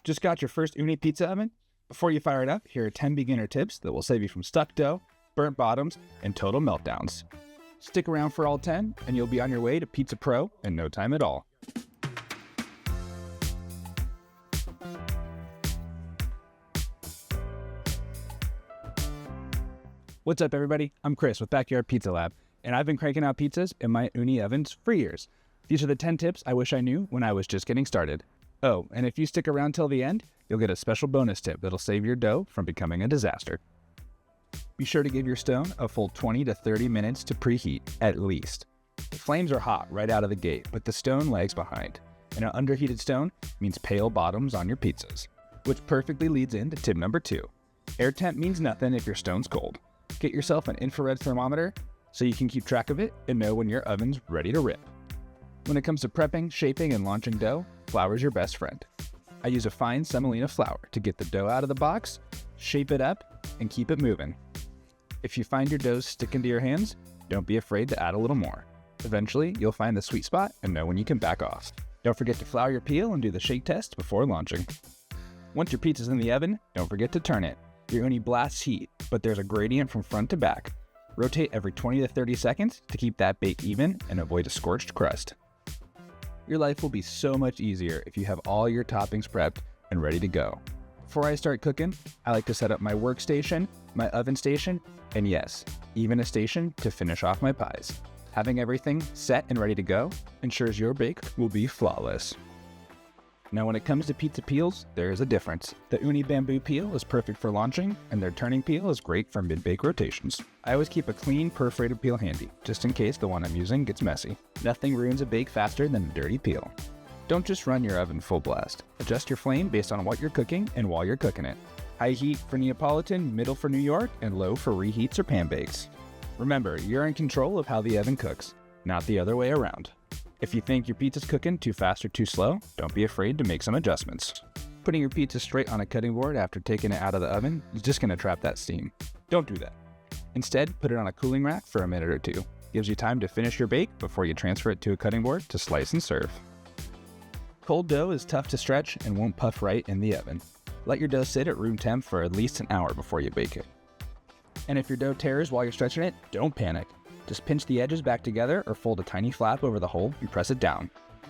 Just got your first Ooni pizza oven? Before you fire it up, here are 10 beginner tips that will save you from stuck dough, burnt bottoms, and total meltdowns. Stick around for all 10, and you'll be on your way to Pizza Pro in no time at all. What's up, everybody? I'm Chris with Backyard Pizza Lab, and I've been cranking out pizzas in my Ooni ovens for years. These are the 10 tips I wish I knew when I was just getting started. Oh, and if you stick around till the end, you'll get a special bonus tip that'll save your dough from becoming a disaster. Be sure to give your stone a full 20 to 30 minutes to preheat, at least. The flames are hot right out of the gate, but the stone lags behind. And an underheated stone means pale bottoms on your pizzas, which perfectly leads into tip number 2. Air temp means nothing if your stone's cold. Get yourself an infrared thermometer so you can keep track of it and know when your oven's ready to rip. When it comes to prepping, shaping, and launching dough, flour's your best friend. I use a fine semolina flour to get the dough out of the box, shape it up, and keep it moving. If you find your dough sticking to your hands, don't be afraid to add a little more. Eventually, you'll find the sweet spot and know when you can back off. Don't forget to flour your peel and do the shake test before launching. Once your pizza's in the oven, don't forget to turn it. Your Ooni blasts heat, but there's a gradient from front to back. Rotate every 20 to 30 seconds to keep that bake even and avoid a scorched crust. Your life will be so much easier if you have all your toppings prepped and ready to go. Before I start cooking, I like to set up my workstation, my oven station, and yes, even a station to finish off my pies. Having everything set and ready to go ensures your bake will be flawless. Now when it comes to pizza peels, there is a difference. The Ooni bamboo peel is perfect for launching, and their turning peel is great for mid-bake rotations. I always keep a clean, perforated peel handy, just in case the one I'm using gets messy. Nothing ruins a bake faster than a dirty peel. Don't just run your oven full blast. Adjust your flame based on what you're cooking and while you're cooking it. High heat for Neapolitan, middle for New York, and low for reheats or pan bakes. Remember, you're in control of how the oven cooks, not the other way around. If you think your pizza's cooking too fast or too slow, don't be afraid to make some adjustments. Putting your pizza straight on a cutting board after taking it out of the oven is just going to trap that steam. Don't do that. Instead, put it on a cooling rack for a minute or two. Gives you time to finish your bake before you transfer it to a cutting board to slice and serve. Cold dough is tough to stretch and won't puff right in the oven. Let your dough sit at room temp for at least an hour before you bake it. And if your dough tears while you're stretching it, don't panic. Just pinch the edges back together or fold a tiny flap over the hole and press it down.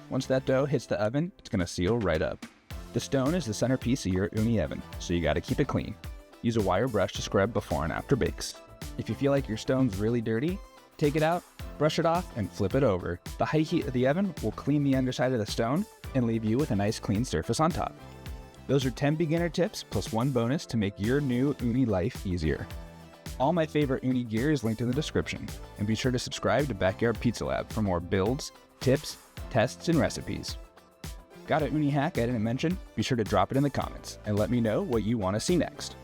Once that dough hits the oven, it's going to seal right up. The stone is the centerpiece of your Ooni oven, so you got to keep it clean. Use a wire brush to scrub before and after bakes. If you feel like your stone's really dirty, take it out, brush it off, and flip it over. The high heat of the oven will clean the underside of the stone and leave you with a nice clean surface on top. Those are 10 beginner tips plus one bonus to make your new Ooni life easier. All my favorite Ooni gear is linked in the description, and be sure to subscribe to Backyard Pizza Lab for more builds, tips, tests, and recipes. Got an Ooni hack I didn't mention? Be sure to drop it in the comments and let me know what you want to see next.